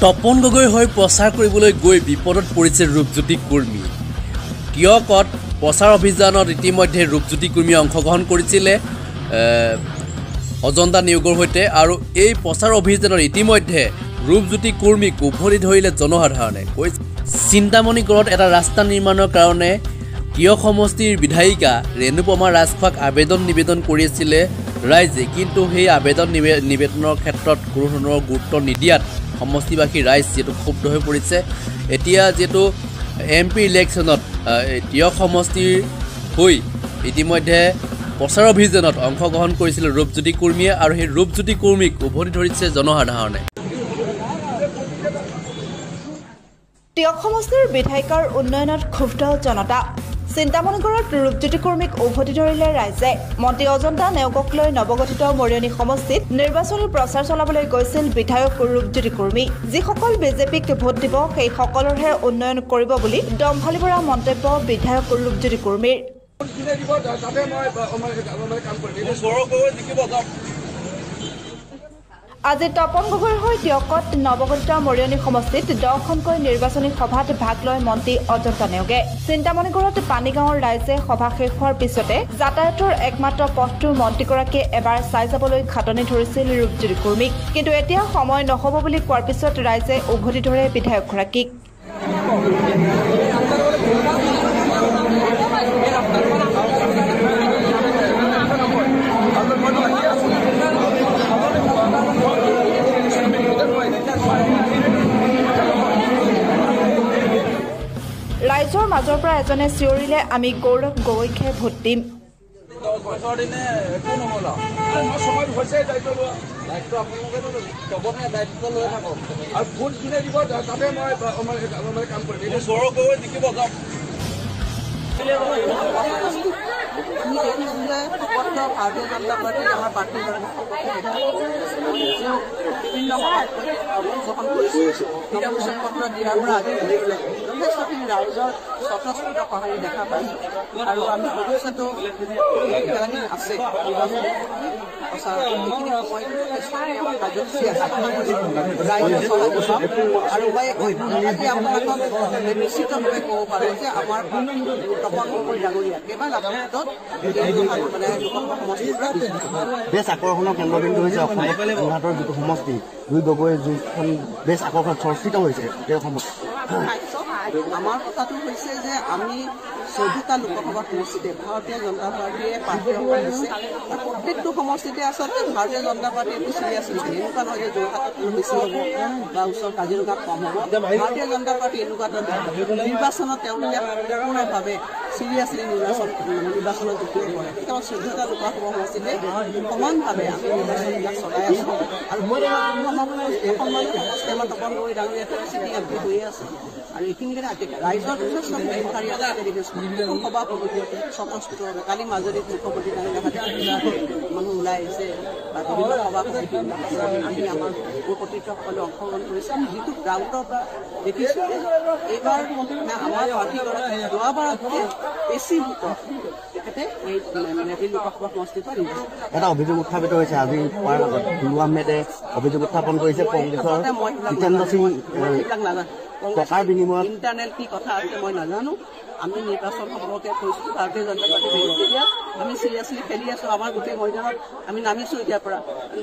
তপন গগৈ হৈ প্ৰচাৰ কৰিবলৈ গৈ বিপদত পৰিছে ৰূপজ্যোতি কুৰ্মী। টিয়কত প্ৰচাৰ অভিযানত ইতিমধ্যে ৰূপজ্যোতি কুৰ্মীয়ে অংশগ্ৰহণ কৰিছিলে অজন্তা নিয়োগৰ সৈতে, আৰু এই প্ৰচাৰ অভিযানত ইতিমধ্যে ৰূপজ্যোতি কুৰ্মীক উভতি ধৰিলে জনসাধাৰণে। চিন্তামণিগড়ত এটা ৰাস্তা নিৰ্মাণৰ কাৰণে টিয়ক সমষ্টিৰ বিধায়িকা ৰেণুপমা ৰাজখোৱাক আবেদন নিবেদন কৰিছিলে ৰাইজে, কিন্তু সেই আবেদন নিবেদনৰ ক্ষেত্ৰত কোনো ধৰণৰ গুৰুত্ব নিদিয়াত সমষ্টিবাসী ৰাইজ যিহেতু ক্ষুব্ধ হৈ পৰিছে। এতিয়া যিহেতু MP ইলেকশ্যনত টিয়ক সমষ্টিৰ হৈ ইতিমধ্যে প্ৰচাৰ অভিযানত অংশগ্ৰহণ কৰিছিল ৰূপজ্যোতি কুৰ্মীয়ে, আৰু সেই ৰূপজ্যোতি কুৰ্মীক উভতি ধৰিছে জনসাধাৰণে। টিয়ক সমষ্টিৰ বিধায়িকাৰ উন্নয়নত ক্ষুব্ধ জনতা। চিন্তামণিগড়ত ৰূপজ্যোতি কুৰ্মীক উভতি ধৰিলে ৰাইজে। মন্ত্ৰী অজন্তা নেওগক লৈ নৱগঠিত মৰিয়নি সমষ্টিত নিৰ্বাচনী প্ৰচাৰ চলাবলৈ গৈছিল বিধায়ক ৰূপজ্যোতি কুৰ্মী। যিসকল বিজেপিক ভোট দিব সেই সকলৰহে উন্নয়ন কৰিব বুলি দম্ভালি ভৰা মন্তব্য বিধায়ক ৰূপজ্যোতি কুৰ্মীৰ। আজি তপন গগৈৰ হৈ টিয়কত নৱগঠিত মৰিয়নি সমষ্টিত 10খনকৈ নিৰ্বাচনী সভাত ভাগ লয় মন্ত্ৰী অজন্তা নেওগে। চিন্তামণিগড়ত পানীগাঁৱৰ ৰাইজে সভা শেষ হোৱাৰ পিছতে যাতায়াতৰ একমাত্ৰ পথটো মন্ত্ৰীগৰাকীয়ে এবাৰ চাই যাবলৈ খাটনি ধৰিছিল ৰূপজ্যোতি কুৰ্মীক, কিন্তু এতিয়া সময় নহ'ব বুলি কোৱাৰ পিছত ৰাইজে উভতি ধৰে বিধায়কগৰাকীক। ৰাইজৰ মাজৰ পৰা এজনে চিঞৰিলে, আমি গৌৰৱ গগৈকহে ভোট দিম। ভাৰতীয় জনতা পাৰ্টি আমাৰ প্ৰাৰ্থীগৰাকী বিভিন্ন অংশগ্ৰহণ কৰিছে। নৱোচ্ছেদ পত্ৰ দিয়াৰ পৰা আদি যথেষ্টখিনি ৰাইজৰ স্বতঃস্ফূৰ্ত সঁহাৰি দেখা পাইছোঁ, আৰু আমি ভৱিষ্যতো আছে এইখিনি সময় কাৰ্যসূচী আছে ৰাইজৰ সহায় আৰু মই আজি আপোনালোকক নিশ্চিতভাৱে ক'ব পাৰোঁ যে আমাৰ তপন গগৈ ডাঙৰীয়া কেৱল আদালতত বেছ আকৰ্ষণৰ কেন্দ্ৰবিন্দু হৈছে অসমত যোৰহাটৰ যিটো সমষ্টি দুই গগৈ যিখন বেছ আকৰ্ষণ চৰ্চিত হৈছে সেই সমষ্টি। আমাৰ কথাটো হৈছে যে আমি 14টা লোকসভা সমষ্টিতে ভাৰতীয় জনতা পাৰ্টীয়ে প্ৰাৰ্থী দিছে, আৰু প্ৰত্যেকটো সমষ্টিতে আচলতে ভাৰতীয় জনতা পাৰ্টী একো চিৰিয়াছ হৈছে। এনেকুৱা নহয় যে যোৰহাটত বেছি হ'ব বা ওচৰ কাজিৰঙাত কম হ'ব। ভাৰতীয় জনতা পাৰ্টী এনেকুৱা এটা নিৰ্বাচনত তেওঁলোকে সম্পূৰ্ণভাৱে চিৰিয়াছলি নিৰ্বাচনত যোগদান কৰে। কেৱল 14টা লোকসভা সমষ্টিতে সমানভাৱে আমি নিৰ্বাচনবিলাক চলাই আছোঁ, আৰু সন্মান তপন গগৈ ডাঙৰীয়া চিটি MP হৈয়ে আছে, আৰু এইখিনিকে ৰাইজৰ যথেষ্ট সহাৰি সভা স্বতঃস্ফূৰ্তভাৱে কালি মাজুলীত মুখ্যমন্ত্ৰী মানুহ ওলাই আহিছে বা বিভিন্ন সভা আমি আমাৰ প্ৰতিনিধিসকলে অংশগ্ৰহণ কৰিছে। আমি যিটো গ্ৰাউণ্ডৰ পৰা দেখিছোঁ এইবাৰ আমাৰ প্ৰাৰ্থীগৰাকী যোৱাবাৰতকৈ বেছি ভোটত তেখেতে এই লোকসভা সমষ্টিৰ পৰা এটা অভিযোগ উত্থাপিত হৈছে। আজি পোৱাৰ আগত ধুলু আহমেদে অভিযোগ উত্থাপন কৰিছে কংগ্ৰেছৰ জিতেন্দ্ৰ সিং টকাৰ বিনিময়ত ইণ্টাৰনেল কি কথা আছে মই নাজানো। আমি নিৰ্বাচন সম্পৰ্কে কৈছোঁ ভাৰতীয় জনতা পাৰ্টি এতিয়া আমি চিৰিয়াছলি খেলি আছোঁ। আমাৰ গোটেই মৈদামত আমি নামিছোঁ এতিয়াৰ পৰা।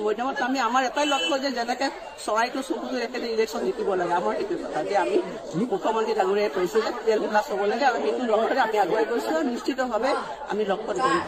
মৈদামত আমি আমাৰ এটাই লক্ষ্য যে যেনেকৈ চৰাইটো চকুটো একেবাৰে ইলেকশ্যন জিকিব লাগে, আমাৰ সেইটো কথা যে আমি মুখ্যমন্ত্ৰী ডাঙৰীয়াই কৈছোঁ যে তেল প্লাছ হ'ব লাগে, আৰু সেইটো লক্ষ্যৰে আমি আগুৱাই গৈছোঁ, আৰু নিশ্চিতভাৱে আমি লক্ষ্য কৰিম।